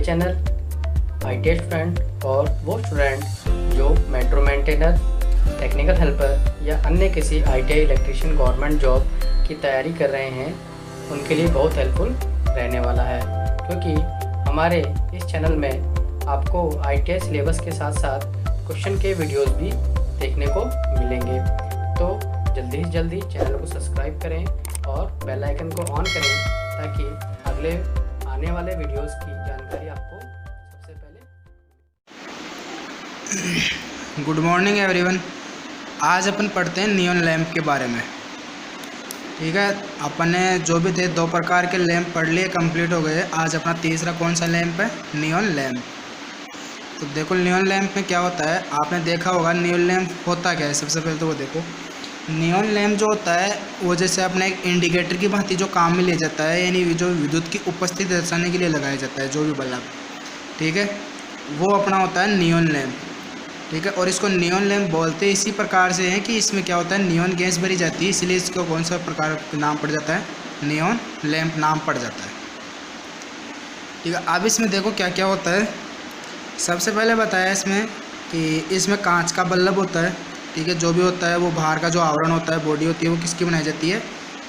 Channel ITS friend और वो student जो मेट्रो मेंटेनर, टेक्निकल हेल्पर या अन्य किसी ITI इलेक्ट्रीशियन गवर्नमेंट जॉब की तैयारी कर रहे हैं उनके लिए बहुत हेल्पफुल रहने वाला है, क्योंकि हमारे इस चैनल में आपको ITI सिलेबस के साथ साथ क्वेश्चन के वीडियोस भी देखने को मिलेंगे। तो जल्दी से जल्दी चैनल को सब्सक्राइब करें और बेल आइकन को ऑन करें ताकि अगले आने वाले वीडियोस की जानकारी आपको सबसे पहले। Good morning everyone. आज अपन पढ़ते हैं नियॉन लैंप के बारे में। ठीक है, अपन ने जो भी थे 2 प्रकार के लैंप पढ़ लिए, कंप्लीट हो गए। आज अपना तीसरा कौन सा लैंप है? Neon lamp. तो देखो नियॉन लैंप में क्या होता है, आपने देखा होगा नियॉन लैंप होता क्या है। सबसे पहले तो वो देखो, नियॉन लैंप जो होता है वो जैसे अपने एक इंडिकेटर की भांति जो काम में ले जाता है, यानी जो विद्युत की उपस्थिति दर्शाने के लिए लगाया जाता है जो भी बल्ब, ठीक है, वो अपना होता है नियॉन लैंप। ठीक है, और इसको नियॉन लैंप बोलते इसी प्रकार से हैं कि इसमें क्या होता है, नियॉन गैस भरी जाती है, इसलिए इसको कौन सा प्रकार नाम पड़ जाता है, नियॉन लैंप नाम पड़ जाता है। ठीक है, अब इसमें देखो क्या क्या होता है। सबसे पहले बताया इसमें कि इसमें कांच का बल्ब होता है। ठीक है, जो भी होता है वो बाहर का जो आवरण होता है, बॉडी होती है, वो किसकी बनाई जाती है?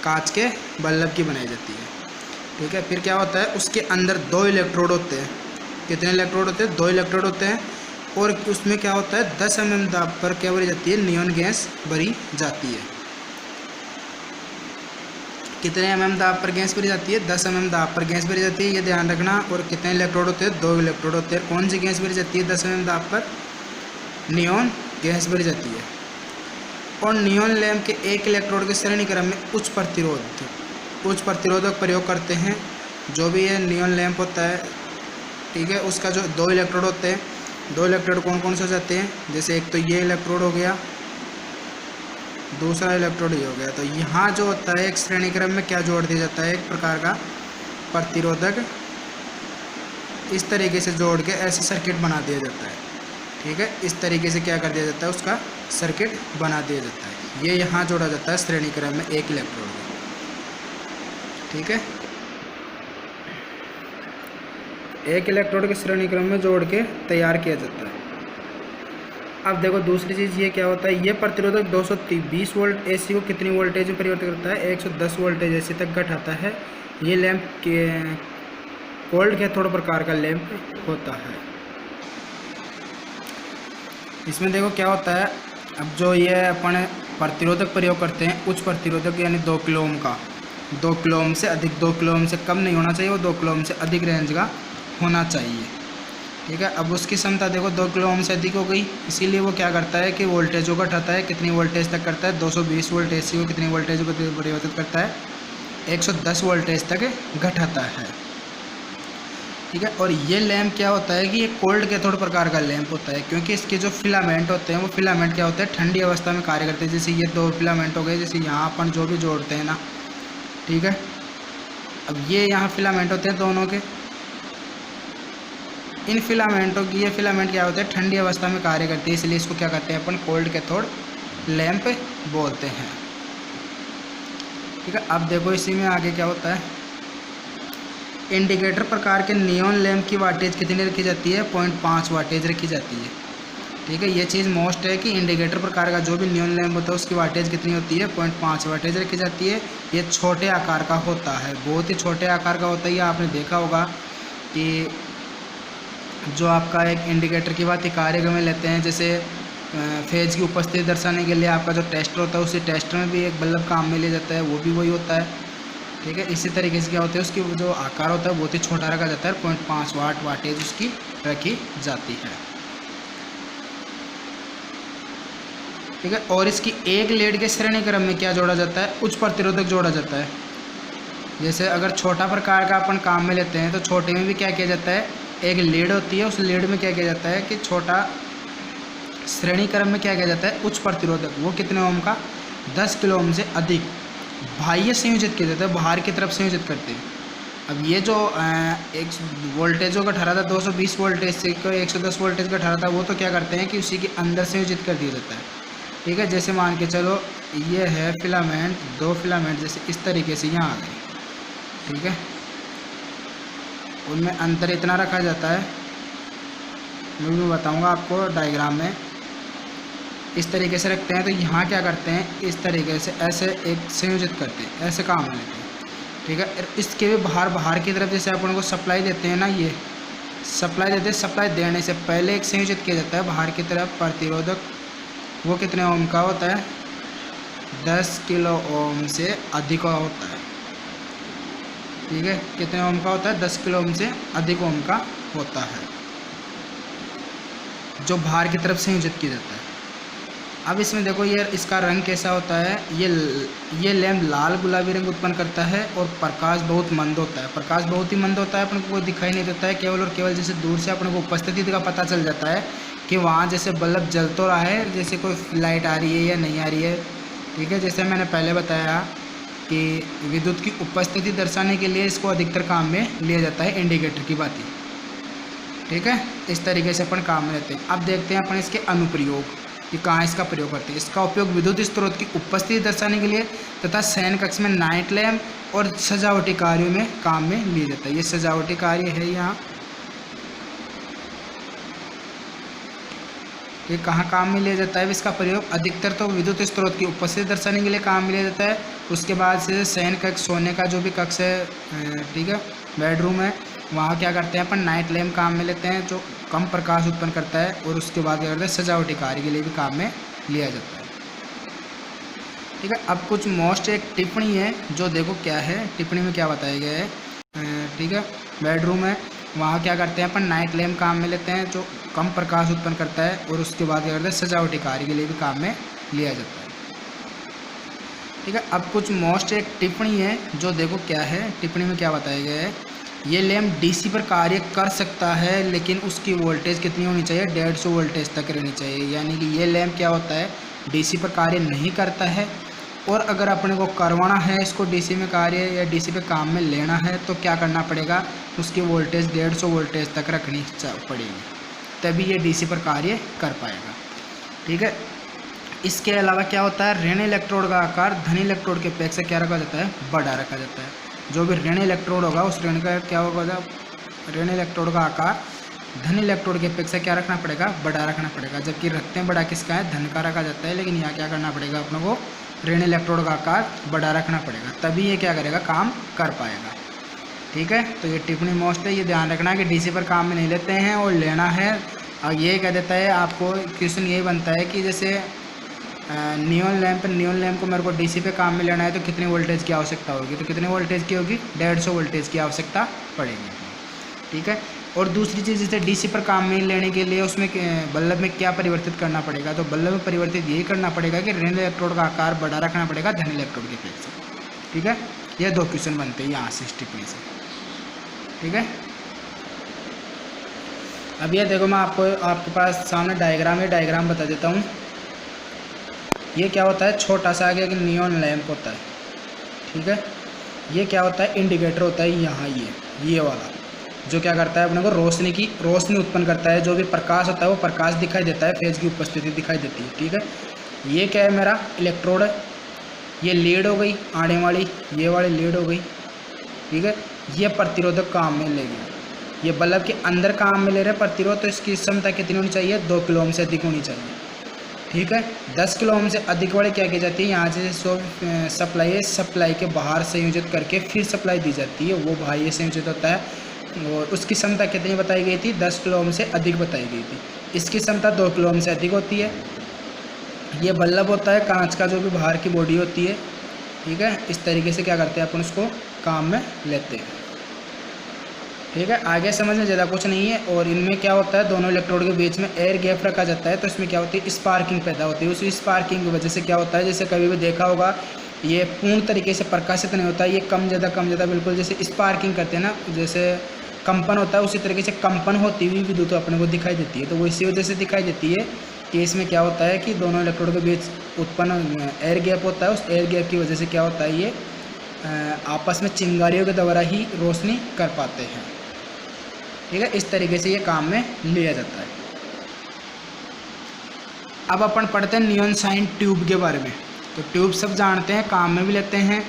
कांच के बल्ब की बनाई जाती है। ठीक है, फिर क्या होता है, उसके अंदर 2 इलेक्ट्रोड होते हैं। कितने इलेक्ट्रोड होते हैं? 2 इलेक्ट्रोड होते हैं। और उसमें क्या होता है, 10 mm दाब पर क्या भरी जाती है? नियॉन गैस भरी जाती है। कितने mm दाब पर गैस भरी जाती है? 10 mm दाब पर गैस भरी जाती है, ये ध्यान रखना। और कितने इलेक्ट्रोड होते हैं? 2 इलेक्ट्रोड होते हैं। कौन सी गैस भरी जाती है 10 mm दाब पर? नियॉन गैस भरी जाती है। और नियॉन लैंप के एक इलेक्ट्रोड के श्रेणी क्रम में उच्च प्रतिरोधक प्रयोग करते हैं। जो भी ये नियॉन लैंप होता है, ठीक है, उसका जो 2 इलेक्ट्रोड होते हैं, 2 इलेक्ट्रोड कौन कौन से हो जाते हैं? जैसे एक तो ये इलेक्ट्रोड हो गया, दूसरा इलेक्ट्रोड ये हो गया। तो यहाँ जो होता है एक श्रेणी क्रम में क्या जोड़ दिया जाता है, एक प्रकार का प्रतिरोधक, इस तरीके से जोड़ के ऐसे सर्किट बना दिया जाता है। ठीक है, इस तरीके से क्या कर दिया जाता है, उसका सर्किट बना दिया जाता है। ये यहाँ जोड़ा जाता है श्रेणी क्रम में एक इलेक्ट्रोड। ठीक है, एक इलेक्ट्रोड के श्रेणी क्रम में जोड़ के तैयार किया जाता है। अब देखो दूसरी चीज़ ये क्या होता है, ये प्रतिरोधक 220 वोल्ट AC को कितनी वोल्टेज में परिवर्तित करता है? 110 वोल्टेज AC तक घटाता है। ये लैंप के कोल्ड कैथोड प्रकार का लैंप होता है। इसमें देखो क्या होता है, अब जो ये अपन प्रतिरोधक प्रयोग करते हैं, उच्च प्रतिरोधक यानी 2 किलो ओम का, 2 किलो ओम से अधिक, 2 किलो ओम से कम नहीं होना चाहिए, वो 2 किलो ओम से अधिक रेंज का होना चाहिए। ठीक है, अब उसकी क्षमता देखो 2 किलो ओम से अधिक हो गई, इसीलिए वो क्या करता है कि वोल्टेज को घटाता है। कितनी वोल्टेज तक करता है? 220 वोल्ट AC को कितनी वोल्टेज को परिवर्तित करता है? 110 वोल्टेज तक घटाता है। ठीक है, और ये लैंप क्या होता है कि ये कोल्ड कैथोड प्रकार का लैंप होता है, क्योंकि इसके जो फिलामेंट होते हैं वो फिलामेंट क्या होते हैं, ठंडी अवस्था में कार्य करते हैं। जैसे ये 2 फिलामेंट हो गए, जैसे यहाँ अपन जो भी जोड़ते हैं ना, ठीक है, अब ये यहाँ फिलामेंट होते हैं दोनों के, इन फिलामेंटों की, ये फिलामेंट क्या होते हैं, ठंडी अवस्था में कार्य करते हैं, इसलिए इसको क्या कहते हैं अपन? कोल्ड कैथोड लैंप बोलते हैं। ठीक है, अब देखो इसी में आगे क्या होता है, इंडिकेटर प्रकार के नियॉन लैंप की वाटेज कितनी रखी जाती है? 0.5 वाटेज रखी जाती है। ठीक है, ये चीज़ मोस्ट है कि इंडिकेटर प्रकार का जो भी नियॉन लैंप होता है उसकी वाटेज कितनी होती है? 0.5 वाटेज रखी जाती है। ये छोटे आकार का होता है, बहुत ही छोटे आकार का होता है। ये आपने देखा होगा कि जो आपका एक इंडिकेटर की बात कार्य में लेते हैं, जैसे फेज की उपस्थिति दर्शाने के लिए आपका जो टेस्टर होता है, उसी टेस्टर में भी एक बल्ब काम में ले जाता है, वो भी वही होता है। ठीक है, इसी तरीके से क्या होता है, उसकी जो आकार होता है बहुत ही छोटा रखा जाता है, 0.5 वाटेज उसकी रखी जाती है। ठीक है, और इसकी एक लीड के श्रेणी क्रम में क्या जोड़ा जाता है? उच्च प्रतिरोधक जोड़ा जाता है। जैसे अगर छोटा प्रकार का अपन काम में लेते हैं तो छोटे में भी क्या किया जाता है, एक लीड होती है, उस लीड में क्या किया जाता है कि छोटा श्रेणी क्रम में क्या किया जाता है, उच्च प्रतिरोधक, वो कितने ओम का? 10 किलो ओम से अधिक बाह्य संयोजित किया जाता है, बाहर की तरफ संयोजित करते हैं। अब ये जो एक वोल्टेजों का ठहरा था 220 वोल्टेज से 110 वोल्टेज का ठहरा था, वो तो क्या करते हैं कि उसी के अंदर संयोजित कर दिया जाता है। ठीक है, जैसे मान के चलो ये है फिलामेंट, 2 फिलामेंट जैसे इस तरीके से यहाँ आ गए। ठीक है, उनमें अंतर इतना रखा जाता है, मैं बताऊंगा आपको डायग्राम में। इस तरीके से रखते हैं तो यहाँ क्या करते हैं, इस तरीके से ऐसे एक संयोजित करते हैं, ऐसे काम लेते हैं, ठीक है। इसके भी बाहर की तरफ जैसे अपन को सप्लाई देते हैं ना, ये सप्लाई देते हैं, सप्लाई देने से पहले एक संयोजित किया जाता है बाहर की तरफ प्रतिरोधक, वो कितने ओम का होता है, 10 किलो ओम से अधिक होता है, ठीक है। कितने ओम का होता है, 10 किलो ओम से अधिक ओम का होता है, जो बाहर की तरफ संयोजित किया जाता है। अब इसमें देखो ये इसका रंग कैसा होता है, ये लैंप लाल गुलाबी रंग उत्पन्न करता है और प्रकाश बहुत मंद होता है। प्रकाश बहुत ही मंद होता है, अपन को कोई दिखाई नहीं देता है, केवल और केवल जैसे दूर से अपन को उपस्थिति का पता चल जाता है कि वहाँ जैसे बल्ब जल तो रहा है, जैसे कोई लाइट आ रही है या नहीं आ रही है, ठीक है। जैसे मैंने पहले बताया कि विद्युत की उपस्थिति दर्शाने के लिए इसको अधिकतर काम में लिया जाता है इंडिकेटर की बाती, ठीक है। इस तरीके से अपन काम में लेते हैं। अब देखते हैं अपन इसके अनुप्रयोग कि कहाँ इसका प्रयोग करते हैं। इसका उपयोग विद्युत स्रोत की उपस्थिति दर्शाने के लिए तथा शयन कक्ष में नाइट लैम्प और सजावटी कार्यों में काम में लिया जाता है। ये सजावटी कार्य है यहाँ, ये कहाँ काम में लिया जाता है। इसका प्रयोग अधिकतर तो विद्युत स्रोत की उपस्थिति दर्शाने के लिए काम में लिया जाता है। उसके बाद से शयन कक्ष, सोने का जो भी कक्ष है, ठीक है, बेडरूम है, वहाँ क्या करते हैं अपन नाइट लैम्प काम में लेते हैं जो कम प्रकाश उत्पन्न करता है। और उसके बाद क्या करते हैं, सजावटी कार्य के लिए भी काम में लिया जाता है, ठीक है। अब कुछ मोस्ट एक टिप्पणी है जो देखो क्या है, टिप्पणी में क्या बताया गया है, ठीक है। बेडरूम है, वहाँ क्या करते हैं अपन नाइट लैम्प काम में लेते हैं जो कम प्रकाश उत्पन्न करता है। और उसके बाद क्या करते हैं, सजावटी कार्य के लिए भी काम में लिया जाता है, ठीक है। अब कुछ मोस्ट एक टिप्पणी है जो देखो क्या है, टिप्पणी में क्या बताया गया है, ये लैम्प डीसी पर कार्य कर सकता है लेकिन उसकी वोल्टेज कितनी होनी चाहिए, 150 वोल्टेज तक रहनी चाहिए। यानी कि ये लैम्प क्या होता है, डीसी पर कार्य नहीं करता है। और अगर अपने को करवाना है इसको डीसी में कार्य या डीसी पे काम में लेना है तो क्या करना पड़ेगा, उसकी वोल्टेज 150 वोल्टेज तक रखनी पड़ेगी, तभी ये डीसी पर कार्य कर पाएगा, ठीक है। इसके अलावा क्या होता है, ऋण इलेक्ट्रोड का आकार धन इलेक्ट्रोड के अपेक्षा क्या रखा जाता है, बड़ा रखा जाता है। जो भी ऋण इलेक्ट्रोड होगा उस ऋण का क्या होगा, ऋण इलेक्ट्रोड का आकार धन इलेक्ट्रोड की अपेक्षा क्या रखना पड़ेगा, बड़ा रखना पड़ेगा। जबकि रखते हैं बड़ा किसका है, धन का रखा जाता है, लेकिन यहाँ क्या करना पड़ेगा अपने को, ऋण इलेक्ट्रोड का आकार बड़ा रखना पड़ेगा, तभी ये क्या करेगा, काम कर पाएगा, ठीक है। तो ये टिप्पणी मोस्ट है, ये ध्यान रखना कि डीसी पर काम में नहीं लेते हैं और लेना है। और ये कह देता है आपको क्वेश्चन यही बनता है कि जैसे नियॉन लैम्प को मेरे को डीसी पे काम में लेना है तो कितनी वोल्टेज की आवश्यकता होगी, तो कितने वोल्टेज की होगी, 150 वोल्टेज की आवश्यकता पड़ेगी, ठीक है। और दूसरी चीज़ जैसे डीसी पर काम में लेने के लिए उसमें बल्ब में क्या परिवर्तित करना पड़ेगा, तो बल्ब में परिवर्तित यही करना पड़ेगा कि ऋण इलेक्ट्रोड का आकार बड़ा रखना पड़ेगा धन इलेक्ट्रोड की अपेक्षा, ठीक है। ये 2 क्वेश्चन बनते हैं यहाँ से इस टिप्पणी से, ठीक है। अब ये देखो मैं आपके पास सामने डायग्राम बता देता हूँ। ये क्या होता है, छोटा सा आगे एक नियॉन लैम्प होता है, ठीक है। ये क्या होता है, इंडिकेटर होता है यहाँ, ये वाला जो क्या करता है अपने को रोशनी उत्पन्न करता है। जो भी प्रकाश होता है वो प्रकाश दिखाई देता है, फेज की उपस्थिति दिखाई देती है, ठीक है। ये क्या है, मेरा इलेक्ट्रोड है, ये लीड हो गई आने वाली, ये वाली लीड हो गई, ठीक है। ये प्रतिरोधक काम में लेगी, ये बल्ब के अंदर काम में ले रहे प्रतिरोध, तो इसकी क्षमता कितनी होनी चाहिए, 2 किलो ओम से अधिक होनी चाहिए, ठीक है। 10 किलो ओम से अधिक वाली क्या की जाती है, यहाँ से सप्लाई के बाहर संयोजित करके फिर सप्लाई दी जाती है, वो बाह्य संयोजित होता है। और उसकी क्षमता कितनी बताई गई थी, 10 किलो ओम से अधिक बताई गई थी। इसकी क्षमता 2 किलो ओम से अधिक होती है। ये बल्ब होता है कांच का, जो भी बाहर की बॉडी होती है, ठीक है। इस तरीके से क्या करते हैं अपन उसको काम में लेते हैं, ठीक है। आगे समझने ज़्यादा कुछ नहीं है। और इनमें क्या होता है, दोनों इलेक्ट्रोड के बीच में एयर गैप रखा जाता है, तो इसमें क्या होती है, स्पार्किंग पैदा होती है। उस स्पार्किंग की वजह से क्या होता है, जैसे कभी भी देखा होगा, ये पूर्ण तरीके से प्रकाशित नहीं होता है, ये कम ज़्यादा बिल्कुल जैसे स्पार्किंग करते हैं ना, जैसे कंपन होता है, उसी तरीके से कंपन होती हुई विद्युत अपने को दिखाई देती है। तो वो इसी वजह से दिखाई देती है कि इसमें क्या होता है कि दोनों इलेक्ट्रोड के बीच उत्पन्न एयर गैप होता है। उस एयर गैप की वजह से क्या होता है, ये आपस में चिंगारियों के द्वारा ही रोशनी कर पाते हैं, ठीक है। इस तरीके से ये काम में लिया जाता है। अब अपन पढ़ते हैं नियॉन साइन ट्यूब के बारे में। तो ट्यूब सब जानते हैं, काम में भी लेते हैं,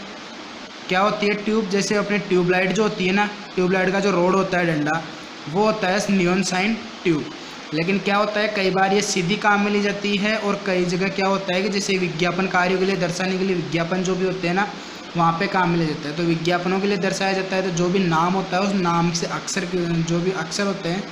क्या होती है ट्यूब, जैसे अपने ट्यूबलाइट जो होती है ना, ट्यूबलाइट का जो रोड होता है डंडा, वो होता है नियॉन साइन ट्यूब। लेकिन क्या होता है कई बार ये सीधी काम में ली जाती है और कई जगह क्या होता है कि जैसे विज्ञापन कार्यों के लिए दर्शाने के लिए विज्ञापन जो भी होते हैं ना, वहाँ पे काम में लिया जाता है। तो विज्ञापनों के लिए दर्शाया जाता है, तो जो भी नाम होता है उस नाम से अक्षर जो भी अक्षर होते हैं,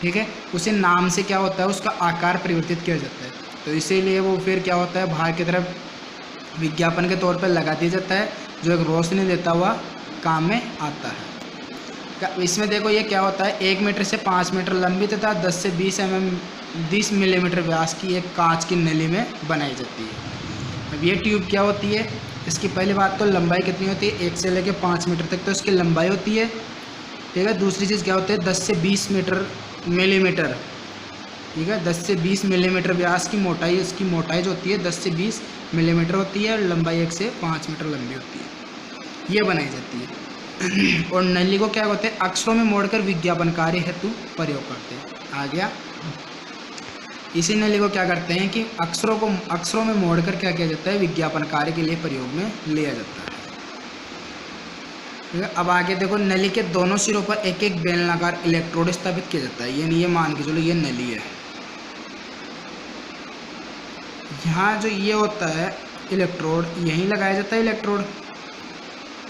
ठीक है, उसे नाम से क्या होता है उसका आकार परिवर्तित किया जाता है। तो इसीलिए वो फिर क्या होता है बाहर की तरफ विज्ञापन के तौर पर लगा दिया जाता है, जो एक रोशनी देता हुआ काम में आता है। इसमें देखो ये क्या होता है, 1 मीटर से 5 मीटर लंबी तथा 10 से 20 मिलीमीटर व्यास की एक कांच की नली में बनाई जाती है। अब ये ट्यूब क्या होती है, इसकी पहली बात तो लंबाई कितनी होती है, 1 से लेकर 5 मीटर तक तो इसकी लंबाई होती है, ठीक है। दूसरी चीज़ क्या होती है, 10 से 20 मिलीमीटर, ठीक है, 10 से 20 मिलीमीटर व्यास की मोटाई, इसकी मोटाई जो होती है 10 से 20 मिलीमीटर होती है, लंबाई 1 से 5 मीटर लंबी होती है, ये बनाई जाती है। और नली को क्या होते हैं अक्षरों में मोड़कर विज्ञापन कार्य हेतु प्रयोग करते हैं। आ गया, इसी नली को क्या करते हैं कि अक्षरों में मोड़कर क्या किया जाता है, विज्ञापन कार्य के लिए प्रयोग में लिया जाता है, ठीक है। अब आगे देखो, नली के दोनों सिरों पर एक एक बेलनाकार इलेक्ट्रोड स्थापित किया जाता है। यानी ये मान के चलो ये नली है, यहाँ जो ये होता है इलेक्ट्रोड, यहीं लगाया जाता है इलेक्ट्रोड,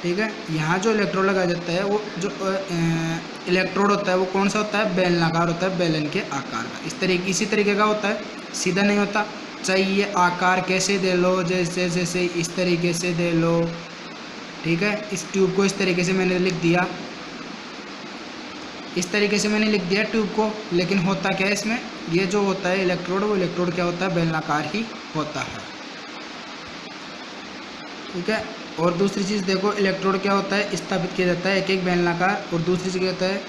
ठीक है। यहाँ जो इलेक्ट्रोड लगाया जाता है वो जो इलेक्ट्रोड होता है वो कौन सा होता है, बेलनाकार होता है, बेलन के आकार का। इसी तरीके का होता है, सीधा नहीं होता। चाहिए आकार कैसे दे लो, जैसे इस तरीके से दे लो, ठीक है। इस ट्यूब को इस तरीके से मैंने लिख दिया, इस तरीके से मैंने लिख दिया ट्यूब को, लेकिन होता क्या है इसमें, ये जो होता है इलेक्ट्रोड, वो इलेक्ट्रोड क्या होता है, बेलनाकार ही होता है, ठीक है। और दूसरी चीज़ देखो, इलेक्ट्रोड क्या होता है, स्थापित किया जाता है एक एक बेलनाकार। और दूसरी चीज़ क्या होता है,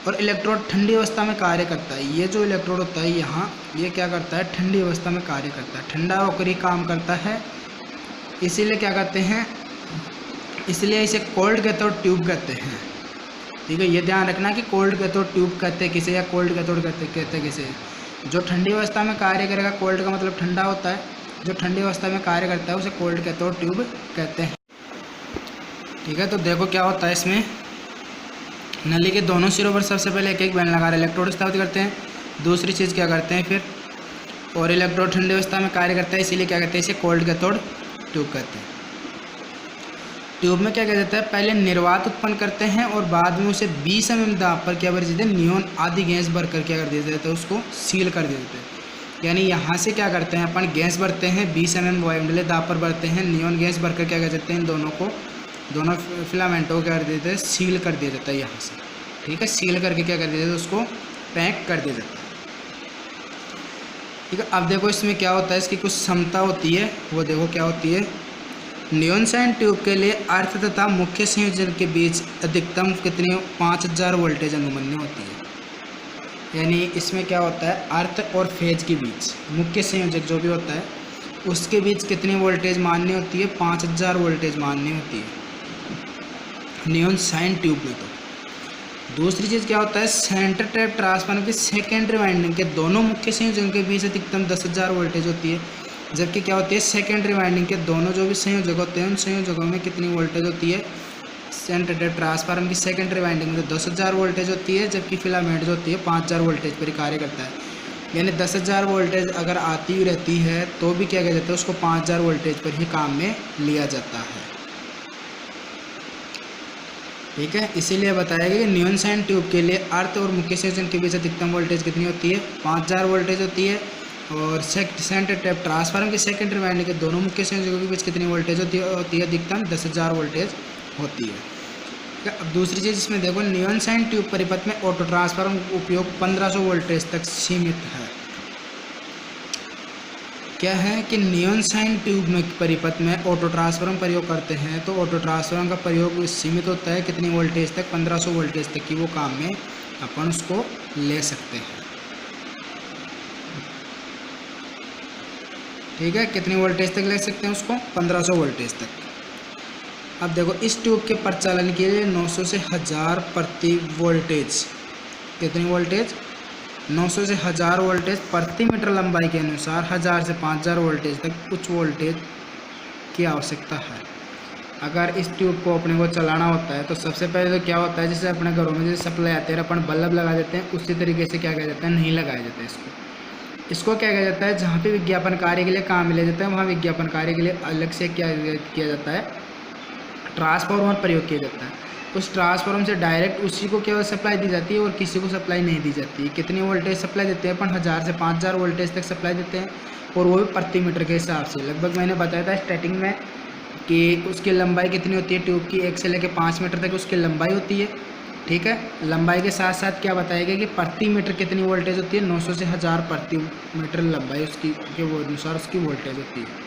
और इलेक्ट्रोड ठंडी अवस्था में कार्य करता है। ये जो इलेक्ट्रोड होता है यहाँ, ये क्या करता है, ठंडी अवस्था में कार्य करता है, ठंडा होकर ही काम करता है। इसीलिए क्या कहते हैं, इसलिए इसे कोल्ड कैथोड ट्यूब कहते हैं, ठीक है। ये ध्यान रखना कि कोल्ड कैथोड ट्यूब कहते हैं किसे, या कोल्ड कैथोड कहते हैं किसे। जो ठंडी अवस्था में कार्य करेगा, कोल्ड का मतलब ठंडा होता है, जो ठंडी अवस्था में कार्य करता है उसे कोल्ड कैथोड ट्यूब कहते हैं, ठीक है। तो देखो क्या होता है इसमें, नली के दोनों सिरों पर सबसे पहले एक एक बेलनाकार इलेक्ट्रोड स्थापित करते हैं। दूसरी चीज़ क्या करते हैं फिर, और इलेक्ट्रोड ठंडी अवस्था में कार्य करता है, इसीलिए क्या कहते हैं, इसे कोल्ड कैथोड ट्यूब कहते हैं। ट्यूब में क्या किया जाता है, पहले निर्वात उत्पन्न करते हैं और बाद में उसे 20 mm दाब पर क्या कर देते हैं, नियॉन आदि गैस भर कर क्या कर देते हैं, उसको सील कर देते हैं। यानी यहाँ से क्या करते हैं, अपन गैस भरते हैं, 20 mm वायुमंडलीय दाब पर भरते हैं, नियॉन गैस भरकर क्या कर देते हैं, दोनों फिलामेंटों को क्या कर देते हैं, सील कर दिया जाता है यहाँ से, ठीक है। सील करके क्या कर देते हैं, उसको पैक कर दिया जाता है, ठीक है। अब देखो इसमें क्या होता है, इसकी कुछ क्षमता होती है, वो देखो क्या होती है। नियॉन साइन ट्यूब के लिए अर्थ तथा मुख्य संयोजन के बीच अधिकतम कितनी 5000 वोल्टेज अनुमन्य होती है। यानी इसमें क्या होता है, अर्थ और फेज के बीच मुख्य संयोजक जो भी होता है उसके बीच कितनी वोल्टेज मान्य होती है, 5000 वोल्टेज मान्य होती है नियॉन साइन ट्यूब में। तो दूसरी चीज़ क्या होता है, सेंटर टैप ट्रांसफार्मर की सेकेंडरी वाइंडिंग के दोनों मुख्य संयोजन के बीच अधिकतम 10000 वोल्टेज होती है। जबकि क्या होती है, सेकेंडरी वाइंडिंग के दोनों जो भी संयोजक होते हैं उन संयोजकों में कितनी वोल्टेज होती है, सेंटर टैप ट्रांसफार्मर की सेकेंडरी वाइंडिंग में 10000 वोल्टेज होती है, जबकि फिलामेंट जो होती है 5000 वोल्टेज पर कार्य करता है। यानी 10000 वोल्टेज अगर आती हुई रहती है तो भी क्या कहते हैं, उसको 5000 वोल्टेज पर ही काम में लिया जाता है, ठीक है। इसीलिए बताया गया कि नियॉन साइन ट्यूब के लिए अर्थ और मुख्य संयोजन के बीच अधिकतम वोल्टेज कितनी होती है, 5000 वोल्टेज होती है। और सेंटर टैप ट्रांसफार्मर की सेकेंडरी वाइंडिंग के दोनों मुख्य संयोजकों के बीच कितनी वोल्टेज होती है, अधिकतम 10000 वोल्टेज होती है। अब दूसरी चीज़ इसमें देखो, नियॉन साइन ट्यूब परिपथ में ऑटो ट्रांसफार्मर उपयोग 1500 वोल्टेज तक सीमित है। क्या है कि नियॉन साइन ट्यूब में परिपथ में ऑटो ट्रांसफार्मर प्रयोग करते हैं, तो ऑटो ट्रांसफार्मर का प्रयोग सीमित होता है कितनी वोल्टेज तक, 1500 वोल्टेज तक की वो काम में अपन उसको ले सकते हैं, ठीक है। कितनी वोल्टेज तक ले सकते हैं उसको, 1500 वोल्टेज तक। अब देखो, इस ट्यूब के प्रचालन के लिए 900 से 1000 प्रति वोल्टेज, कितनी वोल्टेज, 900 से 1000 वोल्टेज प्रति मीटर लंबाई के अनुसार 1000 से 5000 वोल्टेज तक उच्च वोल्टेज की आवश्यकता है। अगर इस ट्यूब को अपने को चलाना होता है तो सबसे पहले तो क्या होता है, जैसे अपने घरों में जैसे सप्लाई आते हैं अपन बल्ब लगा देते हैं, उसी तरीके से क्या किया जाता है, नहीं लगाया जाता है इसको क्या किया जाता है, जहाँ पे विज्ञापन कार्य के लिए काम लिया जाता है वहाँ विज्ञापन कार्य के लिए अलग से क्या किया जाता है, ट्रांसफार्मर प्रयोग किया जाता है। उस ट्रांसफार्मर से डायरेक्ट उसी को केवल सप्लाई दी जाती है और किसी को सप्लाई नहीं दी जाती है। कितनी वोल्टेज सप्लाई देते हैं अपन, 1000 से 5000 वोल्टेज तक सप्लाई देते हैं, और वो भी प्रति मीटर के हिसाब से। लगभग मैंने बताया था स्टार्टिंग में कि उसकी लंबाई कितनी होती है ट्यूब की, 1 से लेकर 5 मीटर तक उसकी लंबाई होती है। ठीक है, लंबाई के साथ साथ क्या बताया गया कि प्रति मीटर कितनी वोल्टेज होती है, 900 से 1000 प्रति मीटर लंबाई उसकी के वो अनुसार उसकी वोल्टेज होती है।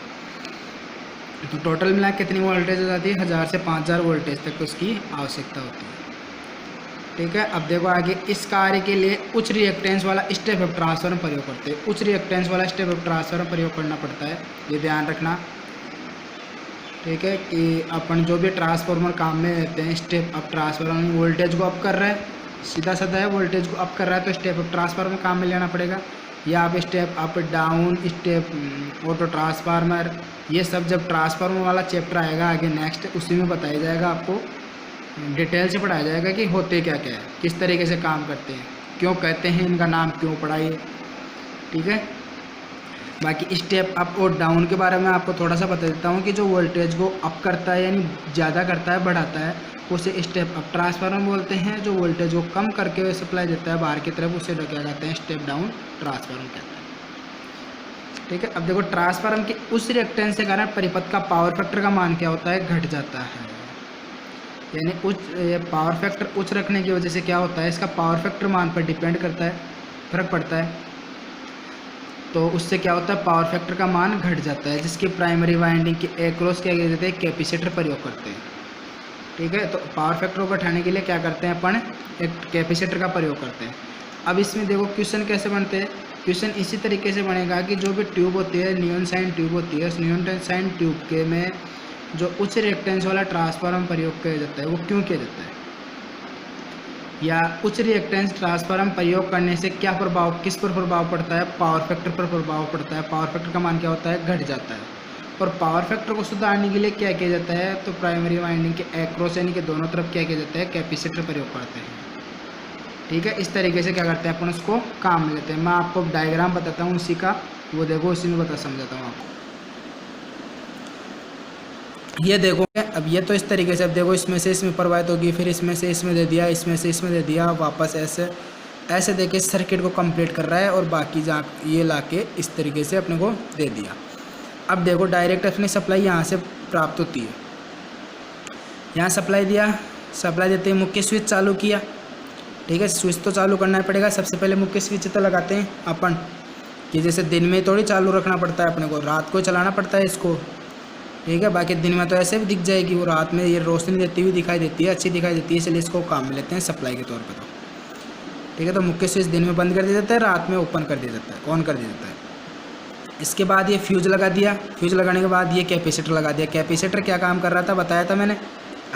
तो टोटल मिला कितनी वोल्टेज हो जाती है, 1000 से 5000 वोल्टेज तक उसकी आवश्यकता होती है। ठीक है, अब देखो आगे, इस कार्य के लिए उच्च रिएक्टेंस वाला स्टेप अप ट्रांसफार्मर प्रयोग करते हैं। उच्च रिएक्टेंस वाला स्टेप अप ट्रांसफार्मर प्रयोग करना पड़ता है, ये ध्यान रखना। ठीक है, कि अपन जो भी ट्रांसफार्मर काम में लेते हैं, स्टेप अप ट्रांसफार्मर वोल्टेज को अप कर रहा है, सीधा साधा है, वोल्टेज को अप कर रहा है तो स्टेप अप ट्रांसफार्मर काम में लेना पड़ेगा। या आप step up down, step auto transformer, ये सब जब ट्रांसफार्मर वाला चैप्टर आएगा आगे नेक्स्ट, उसी में बताया जाएगा, आपको डिटेल से पढ़ाया जाएगा कि होते क्या क्या है, किस तरीके से काम करते हैं, क्यों कहते हैं, इनका नाम क्यों पढ़ाइए। ठीक है, बाकी स्टेप अप और डाउन के बारे में आपको थोड़ा सा बता देता हूँ कि जो वोल्टेज को अप करता है यानी ज़्यादा करता है, बढ़ाता है, उसे स्टेप अप ट्रांसफार्मर बोलते हैं। जो वोल्टेज को कम करके सप्लाई देता है बाहर की तरफ, उसे क्या कहते हैं, स्टेप डाउन ट्रांसफार्मर कहते हैं। ठीक है, अब देखो ट्रांसफार्मर के उस रिएक्टेंस के कारण परिपथ का पावर फैक्टर का मान क्या होता है, घट जाता है। यानी उच्च पावर फैक्टर उच्च रखने की वजह से क्या होता है, इसका पावर फैक्टर मान पर डिपेंड करता है, फर्क पड़ता है। तो उससे क्या होता है, पावर फैक्टर का मान घट जाता है, जिसकी प्राइमरी वाइंडिंग के एक्रॉस क्या कहते हैं, कैपेसिटर प्रयोग करते हैं। ठीक है, तो पावर फैक्टर को घटाने के लिए क्या करते हैं अपन, एक कैपेसिटर का प्रयोग करते हैं। अब इसमें देखो क्वेश्चन कैसे बनते हैं, क्वेश्चन इसी तरीके से बनेगा कि जो भी ट्यूब होती है, नियॉन साइन ट्यूब होती है, उस नियॉन साइन ट्यूब के में जो उच्च रिएक्टेंस वाला ट्रांसफार्मर प्रयोग किया जाता है वो क्यों किया जाता है, या उच्च रिएक्टेंस ट्रांसफार्मर प्रयोग करने से क्या प्रभाव, किस पर प्रभाव पड़ता है, पावर फैक्टर पर प्रभाव पड़ता है। पावर फैक्टर का मान क्या होता है, घट जाता है। और पावर फैक्टर को सुधारने के लिए क्या किया जाता है, तो प्राइमरी वाइंडिंग के एक्रॉस यानी कि दोनों तरफ क्या किया जाता है, कैपेसिटर प्रयोग करते हैं। ठीक है, इस तरीके से क्या करते हैं अपन उसको काम में लेते हैं। मैं आपको डायग्राम बताता हूँ उसी का, वो देखो उसी में समझाता हूँ आपको। ये देखो, अब ये तो इस तरीके से, अब देखो इसमें से इसमें प्रवाहित होगी, फिर इसमें से इसमें दे दिया, इसमें से इसमें दे दिया, वापस ऐसे ऐसे देके सर्किट को कंप्लीट कर रहा है, और बाकी जहाँ ये लाके इस तरीके से अपने को दे दिया। अब देखो डायरेक्ट अपनी सप्लाई यहाँ से प्राप्त होती है, यहाँ सप्लाई दिया, सप्लाई देते ही मुख्य स्विच चालू किया। ठीक है, स्विच तो चालू करना ही पड़ेगा, सबसे पहले मुख्य स्विच तो लगाते हैं अपन, कि जैसे दिन में थोड़ी चालू रखना पड़ता है अपने को, रात को चलाना पड़ता है इसको। ठीक है, बाकी दिन में तो ऐसे भी दिख जाएगी, वो रात में ये रोशनी देती हुई दिखाई देती है, अच्छी दिखाई देती है, इसलिए इसको काम में लेते हैं सप्लाई के तौर पर। तो ठीक है, तो मुख्य स्विच दिन में बंद कर दिया जाता है, रात में ओपन कर दिया जाता है, ऑन कर दिया जाता है। इसके बाद ये फ्यूज लगा दिया, फ्यूज लगाने के बाद ये कैपेसिटर लगा दिया। कैपेसिटर क्या काम कर रहा था, बताया था मैंने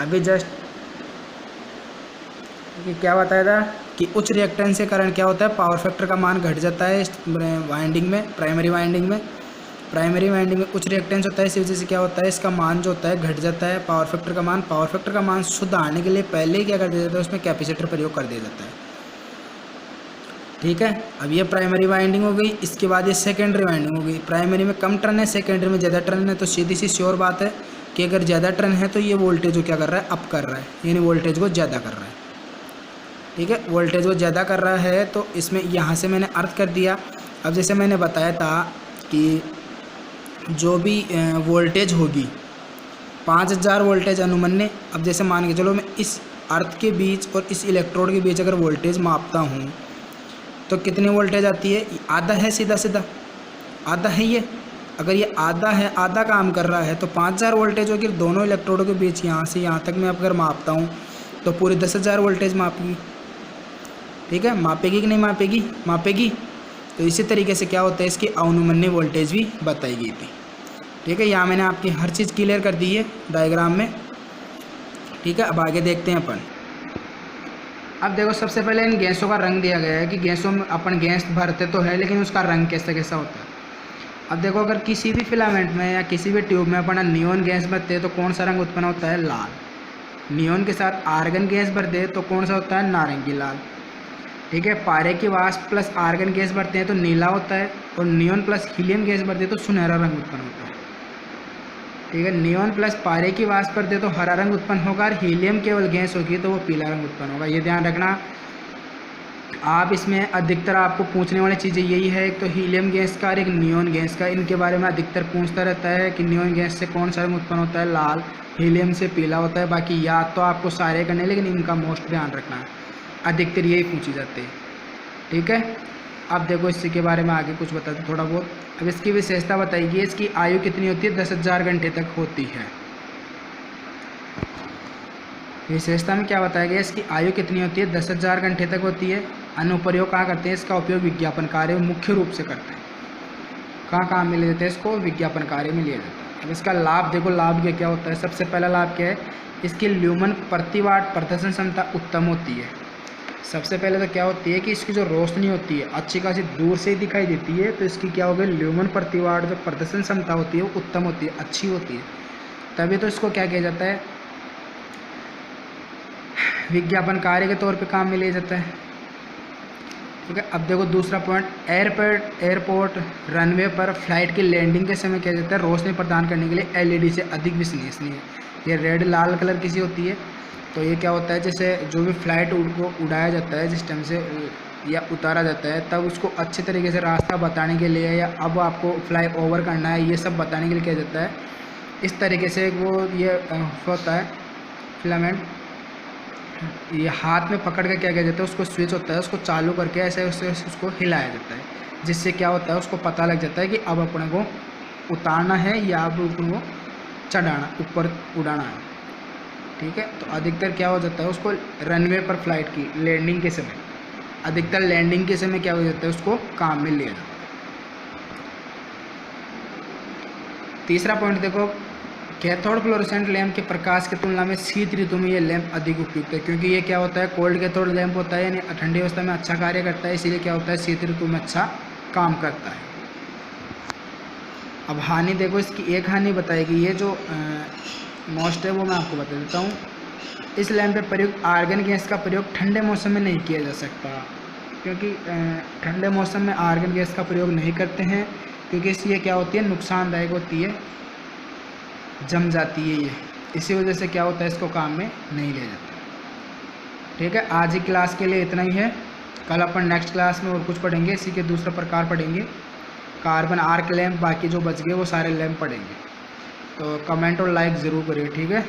अभी जस्ट, क्या बताया था कि उच्च रिएक्टेंस के कारण क्या होता है, पावर फैक्टर का मान घट जाता है वाइंडिंग में, प्राइमरी वाइंडिंग में। प्राइमरी वाइंडिंग में उच्च रिएक्टेंस होता है, इस वजह से क्या होता है, इसका मान जो होता है घट जाता है, पावर फैक्टर का मान। पावर फैक्टर का मान सुधारने के लिए पहले ही क्या कर दिया जाता है, उसमें कैपेसिटर प्रयोग कर दिया जाता है। ठीक है, अब ये प्राइमरी वाइंडिंग हो गई। इसके बाद ये सेकेंडरी वाइंडिंग हो गई। प्राइमरी में कम टर्न है, सेकेंडरी में ज़्यादा टर्न है, तो सीधी सी श्योर बात है कि अगर ज़्यादा टर्न है तो ये वोल्टेज को क्या कर रहा है, अप कर रहा है, यानी वोल्टेज को ज़्यादा कर रहा है। ठीक है, वोल्टेज को ज़्यादा कर रहा है, तो इसमें यहाँ से मैंने अर्थ कर दिया। अब जैसे मैंने बताया था कि जो भी वोल्टेज होगी 5000 वोल्टेज अनुमन्य। अब जैसे मान के चलो मैं इस अर्थ के बीच और इस इलेक्ट्रोड के बीच अगर वोल्टेज मापता हूँ तो कितनी वोल्टेज आती है, आधा है, सीधा सीधा आधा है ये। अगर ये आधा है, आधा काम कर रहा है, तो 5000 वोल्टेज होगी दोनों इलेक्ट्रोडों के बीच। यहाँ से यहाँ तक मैं अगर मापता हूँ तो पूरी 10000 वोल्टेज मापेगी। ठीक है, मापेगी कि नहीं मापेगी, मापेगी। तो इसी तरीके से क्या होता है, इसकी अनुमन्य वोल्टेज भी बताई गई थी। ठीक है, यहाँ मैंने आपकी हर चीज़ क्लियर कर दी है डायग्राम में। ठीक है, अब आगे देखते हैं अपन। अब देखो सबसे पहले इन गैसों का रंग दिया गया है कि गैसों में अपन गैस भरते तो है, लेकिन उसका रंग कैसा कैसा होता है। अब देखो, अगर किसी भी फिलामेंट में या किसी भी ट्यूब में अपन नियॉन गैस भरते हैं तो कौन सा रंग उत्पन्न होता है? लाल। नियॉन के साथ आर्गन गैस भरते हैं तो कौन सा होता है? नारंगी लाल। ठीक है, पारे की वाष्प प्लस आर्गन गैस भरते हैं तो नीला होता है, और नियॉन प्लस हीलियम गैस भरते हैं तो सुनहरा रंग उत्पन्न होता है। ठीक है, नियॉन प्लस पारे की वाष्प भरते हैं तो हरा रंग उत्पन्न होगा, और हीलियम केवल गैस होगी तो वो पीला रंग उत्पन्न होगा। ये ध्यान रखना आप। इसमें अधिकतर आपको पूछने वाली चीज़ें यही है, एक तो हीलियम गैस का और एक नियॉन गैस का। इनके बारे में अधिकतर पूछता रहता है कि नियॉन गैस से कौन सा रंग उत्पन्न होता है? लाल। हीलियम से पीला होता है। बाकी याद तो आपको सारे करने, लेकिन इनका मोस्ट ध्यान रखना है, अधिकतर यही पूछी जाती है। ठीक है, अब देखो इसी के बारे में आगे कुछ बताते थोड़ा बहुत। अब इसकी विशेषता बताइए, इसकी आयु कितनी होती है? 10,000 घंटे तक होती है। विशेषता में क्या बताया गया? इसकी आयु कितनी होती है? 10,000 घंटे तक होती है। अनुप्रयोग कहाँ करते हैं? इसका उपयोग विज्ञापन कार्य में मुख्य रूप से करते हैं। कहाँ में ले जाते हैं इसको? विज्ञापन कार्य में लिया जाता है। अब इसका लाभ देखो, लाभ क्या होता है? सबसे पहला लाभ क्या है? इसकी ल्यूमन प्रति वाट प्रदर्शन क्षमता उत्तम होती है। सबसे पहले तो क्या होती है कि इसकी जो रोशनी होती है अच्छी खासी दूर से ही दिखाई देती है, तो इसकी क्या होगी? ल्यूमन प्रति वाट जो प्रदर्शन क्षमता होती है वो उत्तम होती है, अच्छी होती है। तभी तो इसको क्या किया जाता है? विज्ञापन कार्य के तौर पे काम में लिया जाता है। ठीक है, अब देखो दूसरा पॉइंट, एयरपोर्ट रनवे पर फ्लाइट की लैंडिंग के समय क्या जाता है? रोशनी प्रदान करने के लिए एलईडी से अधिक विश्वसनीय है। ये रेड लाल कलर की सी होती है। तो ये क्या होता है, जैसे जो भी फ्लाइट को उड़ाया जाता है जिस टाइम से या उतारा जाता है, तब उसको अच्छे तरीके से रास्ता बताने के लिए या अब आपको फ्लाई ओवर करना है, ये सब बताने के लिए किया जाता है। इस तरीके से वो ये होता है फिलामेंट, ये हाथ में पकड़ के क्या किया जाता है? उसको स्विच होता है, उसको चालू करके ऐसे उसको हिलाया जाता है, जिससे क्या होता है? उसको पता लग जाता है कि अब अपने को उतारना है या अब अपने को चढ़ाना, ऊपर उड़ाना है। ठीक है, तो अधिकतर क्या हो जाता है? उसको रनवे पर फ्लाइट की लैंडिंग के समय, अधिकतर लैंडिंग के समय क्या हो जाता है? उसको काम में लिया जाता है। तीसरा पॉइंट देखो, कैथोड फ्लोरोसेंट लैंप के प्रकाश की तुलना में शीत ऋतु में ये लैंप अधिक उपयुक्त है, क्योंकि ये क्या होता है? कोल्ड कैथोड लैंप होता है, यानी ठंडी अवस्था में अच्छा कार्य करता है, इसीलिए क्या होता है? शीत ऋतु में अच्छा काम करता है। अब हानि देखो, इसकी एक हानि बताएगी, ये जो मोस्ट है वो मैं आपको बता देता हूँ। इस लैंप पे प्रयुक्त आर्गन गैस का प्रयोग ठंडे मौसम में नहीं किया जा सकता, क्योंकि ठंडे मौसम में आर्गन गैस का प्रयोग नहीं करते हैं, क्योंकि इसलिए क्या होती है? नुकसानदायक होती है, जम जाती है ये, इसी वजह से क्या होता है? इसको काम में नहीं लिया जाता। ठीक है, आज ही क्लास के लिए इतना ही है। कल अपन नेक्स्ट क्लास में और कुछ पढ़ेंगे, इसी के दूसरा प्रकार पढ़ेंगे, कार्बन आर्क लैंप। बाकी जो बच गए वो सारे लैंप पढ़ेंगे। तो कमेंट और लाइक ज़रूर करिए। ठीक है।